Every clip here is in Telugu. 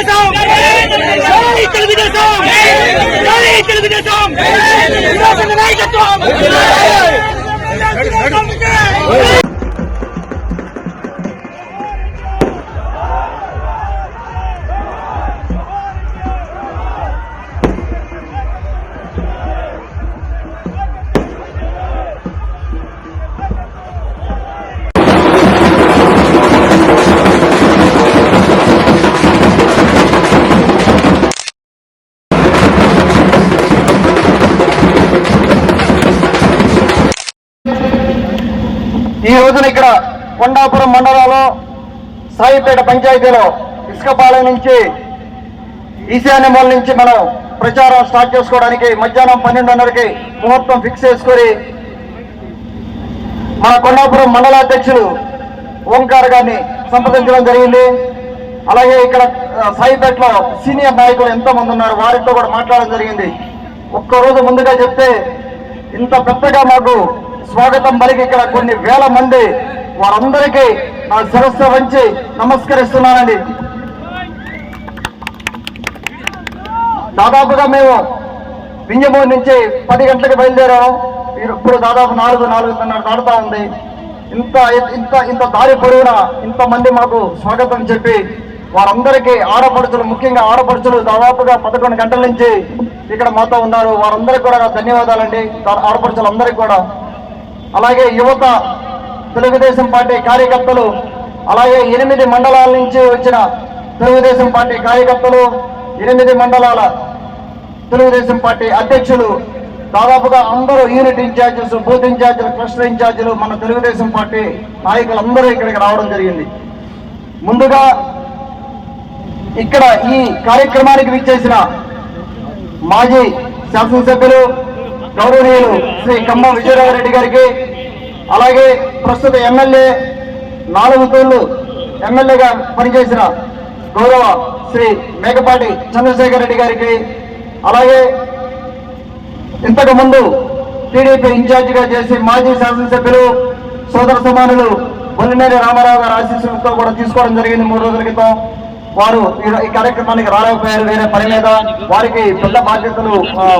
ఈ రోజున ఇక్కడ కొండాపురం మండలంలో సాయిపేట పంచాయతీలో ఇసుకపాలెం నుంచి ఈశాన్య మూల నుంచి మనం ప్రచారం స్టార్ట్ చేసుకోవడానికి మధ్యాహ్నం 12:30కి ముహూర్తం ఫిక్స్ చేసుకొని మన కొండాపురం మండలాధ్యక్షులు ఓంకార్ గారిని సంప్రదించడం జరిగింది. అలాగే ఇక్కడ సాయిపేటలో సీనియర్ నాయకులు ఎంతో మంది ఉన్నారు, వారితో కూడా మాట్లాడడం జరిగింది. ఒక్కరోజు ముందుగా చెప్తే ఇంత పెద్దగా మాకు స్వాగతం పలికి ఇక్కడ కొన్ని వేల మంది, వారందరికీ నా శిరస్సు వంచి నమస్కరిస్తున్నానండి. దాదాపుగా మేము వింజమూరు నుంచి 10 గంటలకు బయలుదేరాము. ఇప్పుడు దాదాపు 4:30 దాటుతా ఉంది. ఇంత ఇంత ఇంత దారి పొడవునా ఇంతమంది మాకు స్వాగతం చెప్పి వారందరికీ ఆడపడుచులు, ముఖ్యంగా ఆడపడుచులు దాదాపుగా 11 గంటల నుంచి ఇక్కడ మాతో ఉన్నారు. వారందరికీ కూడా ధన్యవాదాలండి, ఆడపడుచులందరికీ కూడా. అలాగే యువత, తెలుగుదేశం పార్టీ కార్యకర్తలు, అలాగే 8 మండలాల నుంచి వచ్చిన తెలుగుదేశం పార్టీ కార్యకర్తలు, 8 మండలాల తెలుగుదేశం పార్టీ అధ్యక్షులు, దాదాపుగా అందరూ యూనిట్ ఇన్ఛార్జెస్, బూత్ ఇన్ఛార్జీలు, క్లస్టర్ ఇన్ఛార్జీలు, మన తెలుగుదేశం పార్టీ నాయకులందరూ ఇక్కడికి రావడం జరిగింది. ముందుగా ఇక్కడ ఈ కార్యక్రమానికి విచ్చేసిన మాజీ శాసనసభ్యులు గౌరవనీయులు శ్రీ ఖమ్మం విజయరాఘరెడ్డి గారికి, అలాగే ప్రస్తుత ఎమ్మెల్యే 4 తూర్లు ఎమ్మెల్యేగా పనిచేసిన గౌరవ శ్రీ మేకపాటి చంద్రశేఖర్ రెడ్డి గారికి, అలాగే ఇంతకు ముందు టీడీపీ ఇన్ఛార్జిగా చేసి మాజీ శాసనసభ్యులు సోదర సమానులు బొల్లినేని రామారావు గారి ఆశీస్సులతో కూడా తీసుకోవడం జరిగింది 3 రోజుల క్రితం. వారు ఈ కార్యక్రమానికి రాలేకపోయారు, వేరే పని మీద. వారికి పెద్ద బాధ్యతలు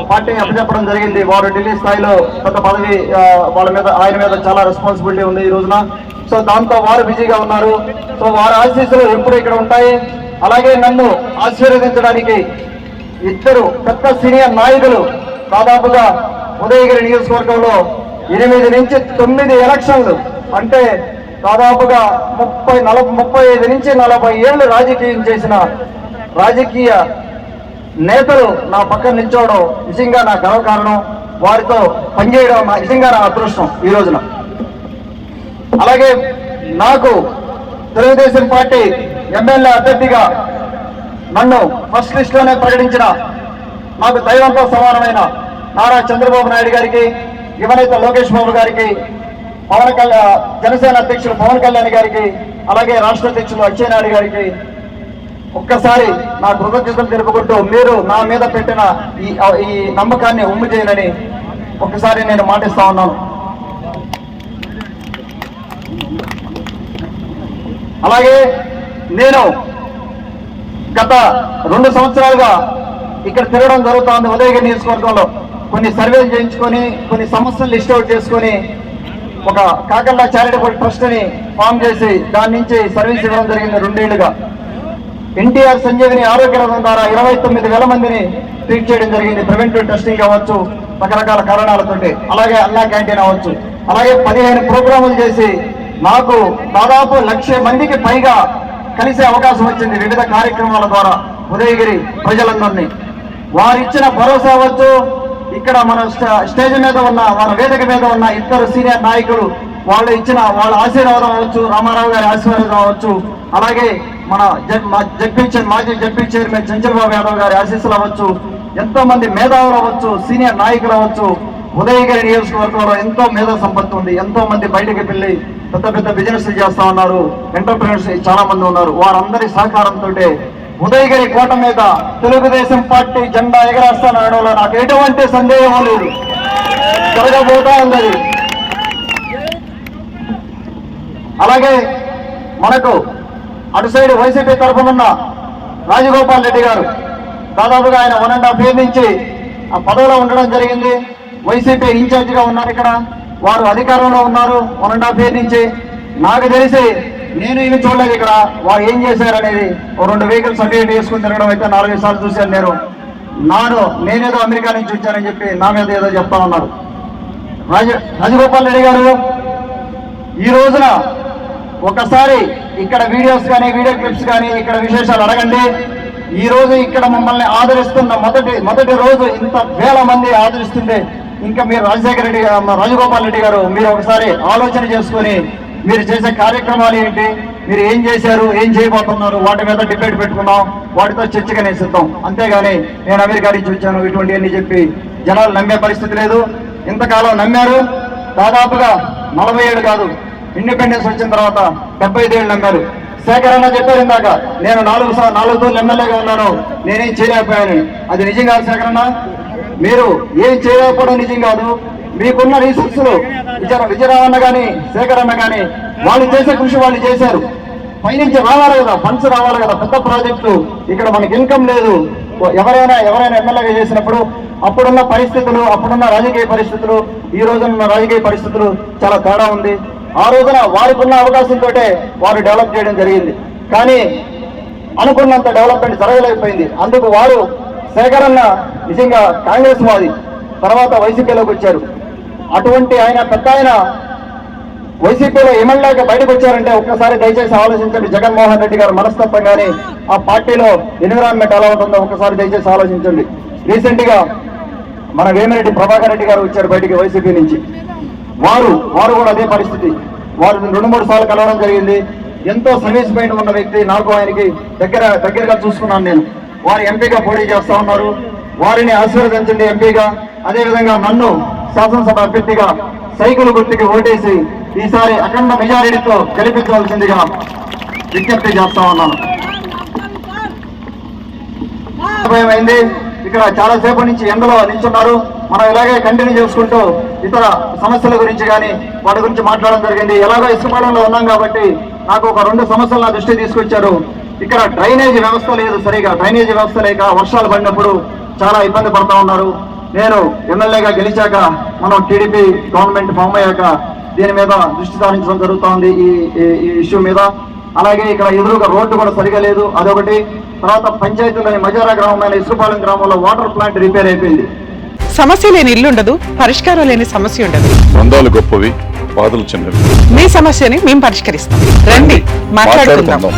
పార్టీ అప్పచెప్పడం జరిగింది. వారు ఢిల్లీ స్థాయిలో పెద్ద పదవి, ఆయన మీద చాలా రెస్పాన్సిబిలిటీ ఉంది ఈ రోజున. సో దాంతో వారు బిజీగా ఉన్నారు. సో వారి ఆశీస్సులు ఎప్పుడు ఇక్కడ ఉంటాయి. అలాగే నన్ను ఆశీర్వదించడానికి 2 పెద్ద సీనియర్ నాయకులు, దాదాపుగా ఉదయగిరి నియోజకవర్గంలో 8 నుంచి 9 ఎలక్షన్లు, అంటే దాదాపుగా 35 నుంచి 40 ఏళ్ళు రాజకీయం చేసిన రాజకీయ నేతలు నా పక్కన నిల్చోవడం నిజంగా నా గర్వకారణం. వారితో పనిచేయడం నిజంగా నా అదృష్టం ఈ రోజున. అలాగే నాకు తెలుగుదేశం పార్టీ ఎమ్మెల్యే అభ్యర్థిగా నన్ను ఫస్ట్ లిస్టులోనే ప్రకటించిన నాకు దైవంతో సమానమైన నారా చంద్రబాబు నాయుడు గారికి, యువనేత లోకేష్ బాబు గారికి, జనసేన అధ్యక్షులు పవన్ కళ్యాణ్ గారికి, అలాగే రాష్ట్ర అధ్యక్షులు అచ్చెన్నాయుడు గారికి ఒక్కసారి నా కృతజ్ఞతలు తెలుపుకుంటూ, మీరు నా మీద పెట్టిన ఈ నమ్మకాన్ని ఉమ్ము చేయనని ఒక్కసారి నేను మాటిస్తా ఉన్నాను. అలాగే నేను గత 2 సంవత్సరాలుగా ఇక్కడ తిరగడం జరుగుతోంది. ఉదయగిరి నియోజకవర్గంలో కొన్ని సర్వేలు చేయించుకొని, కొన్ని సమస్యలు లిస్ట్ అవుట్ చేసుకొని, ఒక కాకర్ల చారిటబుల్ ట్రస్ట్ ని ఫామ్ చేసి దాని నుంచి సర్వీస్ ఇవ్వడం జరిగింది 2 ఏళ్లుగా. ఎన్టీఆర్ సంజీవిని ఆరోగ్య రథం ద్వారా 29,000 మందిని ట్రీట్ చేయడం జరిగింది. ప్రివెంటివ్ టెస్టింగ్ అవ్వచ్చు, రకరకాల కారణాలతోటి. అలాగే అన్నా క్యాంటీన్ అవ్వచ్చు. అలాగే 15 ప్రోగ్రాములు చేసి నాకు దాదాపు 1,00,000 మందికి పైగా కలిసే అవకాశం వచ్చింది వివిధ కార్యక్రమాల ద్వారా ఉదయగిరి ప్రజలందరినీ. వారిచ్చిన భరోసా అవ్వచ్చు, ఇక్కడ మన స్టేజ్ మీద ఉన్న, మన వేదిక మీద ఉన్న 2 సీనియర్ నాయకులు వాళ్ళు ఇచ్చిన వాళ్ళ ఆశీర్వాదం అవ్వచ్చు, రామారావు గారి ఆశీర్వాదం అవ్వచ్చు, అలాగే మన మాజీ జడ్పీ చైర్మన్ చంచల్బాబు యాదవ్ గారి ఆశీస్సులు అవ్వచ్చు, ఎంతో మంది మేధావులు అవ్వచ్చు, సీనియర్ నాయకులు అవ్వచ్చు. ఉదయగిరి నియోజకవర్గంలో ఎంతో మేధా సంపత్తి ఉంది. ఎంతో మంది బయటకు వెళ్ళి పెద్ద పెద్ద బిజినెస్ చేస్తా ఉన్నారు, ఎంటర్ప్రినర్స్ చాలా మంది ఉన్నారు. వారందరి సహకారంతో ఉదయగిరి కోట మీద తెలుగుదేశం పార్టీ జెండా ఎగరేస్తానడంలో నాకు ఎటువంటి సందేహం లేదు, జరగబోతా ఉంది. అలాగే మనకు అటు సైడ్ వైసీపీ తరఫునున్న రాజగోపాల్ రెడ్డి గారు దాదాపుగా ఆయన 1.5 year నుంచి ఆ పదవిలో ఉండడం జరిగింది. వైసీపీ ఇన్ఛార్జిగా ఉన్నారు. ఇక్కడ వారు అధికారంలో ఉన్నారు 1.5 year నుంచి. నాకు తెలిసి నేను ఇవి చూడలేదు ఇక్కడ వారు ఏం చేశారు అనేది. 2 vehicles అటు ఇటు వేసుకుని తిరగడం అయితే 4-5 సార్లు చూశాను నేనేదో అమెరికా నుంచి వచ్చానని చెప్పి నా మీద ఏదో చెప్తా ఉన్నారు. రాజగోపాల్ రెడ్డి గారు ఈ రోజున ఒకసారి ఇక్కడ వీడియోస్ కానీ వీడియో క్లిప్స్ కానీ ఇక్కడ విశేషాలు అడగండి. ఈ రోజు ఇక్కడ మమ్మల్ని ఆదరిస్తున్న మొదటి రోజు ఇంత వేల మంది ఆదరిస్తుంటే ఇంకా మీరు రాజగోపాల్ రెడ్డి గారు మీరు ఒకసారి ఆలోచన చేసుకొని మీరు చేసే కార్యక్రమాలు ఏంటి, మీరు ఏం చేశారు, ఏం చేయబోతున్నారు, వాటి మీద డిబేట్ పెట్టుకున్నాం, వాటితో చర్చగానే సిద్ధం. అంతేగాని నేను అమెరికా నుంచి వచ్చాను ఇటువంటివన్నీ చెప్పి జనాలు నమ్మే పరిస్థితి లేదు. ఇంతకాలం నమ్మారు. దాదాపుగా 47 కాదు, ఇండిపెండెన్స్ వచ్చిన తర్వాత 75 ఏళ్ళు నమ్మారు. శేఖరన్న చెప్పారు ఇందాక, నేను 4 తూర్లు ఎమ్మెల్యేగా ఉన్నాను, నేనేం చేయలేకపోయాను. అది నిజం కాదు శేఖరన్న. మీరు ఏం చేయలేకపోవడం నిజం కాదు. మీకున్న రీసోర్సులు విజయరామన్న కానీ శేఖరన్న కానీ వాళ్ళు చేసే కృషి వాళ్ళు చేశారు. పైనుంచి రావాలి కదా, ఫండ్స్ రావాలి కదా, పెద్ద ప్రాజెక్టులు. ఇక్కడ మనకి ఇన్కమ్ లేదు. ఎవరైనా ఎమ్మెల్యేగా చేసినప్పుడు అప్పుడున్న పరిస్థితులు, అప్పుడున్న రాజకీయ పరిస్థితులు, ఈ రోజున రాజకీయ పరిస్థితులు చాలా తేడా ఉంది. ఆ రోజున వారికి ఉన్న అవకాశంతో వారు డెవలప్ చేయడం జరిగింది. కానీ అనుకున్నంత డెవలప్మెంట్ జరగలేకపోయింది. అందుకు వారు శేఖరన్న నిజంగా కాంగ్రెస్ వాది, తర్వాత వైసీపీలోకి వచ్చారు. అటువంటి పెద్ద ఆయన వైసీపీలో ఎమ్మెల్యేగా బయటకు వచ్చారంటే ఒక్కసారి దయచేసి ఆలోచించండి. జగన్మోహన్ రెడ్డి గారు మనస్తత్వం కానీ ఆ పార్టీలో ఎన్విరాన్మెంట్ ఎలా ఉంటుందో ఒక్కసారి దయచేసి ఆలోచించండి. రీసెంట్ గా మన వేమిరెడ్డి ప్రభాకర్ రెడ్డి గారు వచ్చారు బయటికి వైసీపీ నుంచి. వారు కూడా అదే పరిస్థితి. వారు 2-3 సార్లు కలవడం జరిగింది. ఎంతో సర్వీస్ మైండ్ ఉన్న వ్యక్తి. నాకు ఆయనకి దగ్గరగా చూసుకున్నాను నేను. వారు ఎంపీగా పోటీ చేస్తా ఉన్నారు. వారిని ఆశీర్వదించండి ఎంపీగా. అదేవిధంగా నన్ను శాసనసభ అభ్యర్థిగా సైకిల్ గుర్తుకి ఓటేసి ఈసారి అఖండ మెజారిటీతో గెలిపించవలసిందిగా విజ్ఞప్తి చేస్తా ఉన్నాను. అయింది. ఇక్కడ చాలాసేపు నుంచి ఎండలో నిల్చున్నారు. మనం ఇలాగే కంటిన్యూ చేసుకుంటూ ఇతర సమస్యల గురించి కానీ వాటి గురించి మాట్లాడడం జరిగింది. ఎలాగో ఇసుకపాలెంలో ఉన్నాం కాబట్టి నాకు ఒక 2 సమస్యలు నా దృష్టి తీసుకొచ్చారు. ఇక్కడ డ్రైనేజీ వ్యవస్థ లేదు సరిగా. డ్రైనేజీ వ్యవస్థ లేక వర్షాలు పడినప్పుడు చాలా ఇబ్బంది పడతా ఉన్నారు. నేను ఎమ్మెల్యేగా గెలిచాక మనం టీడీపీ గవర్నమెంట్ ఫామ్ అయ్యాక దీని మీద దృష్టి సారించడం జరుగుతోంది ఈ ఇష్యూ మీద. అలాగే ఇక్కడ ఎదురుగా రోడ్డు కూడా సరిగా లేదు, అదొకటి. తర్వాత పంచాయతీలోని మజారా గ్రామమైన ఇసుకపాలెం గ్రామంలో వాటర్ ప్లాంట్ రిపేర్ అయిపోయింది. సమస్య లేని ఇల్లు ఉండదు, పరిష్కారం లేని సమస్య ఉండదు. బంధాలు గొప్పవి, బాధలు చిన్నవి. మీ సమస్యని మేము పరిష్కరిస్తాం. రండి మాట్లాడుకుందాం.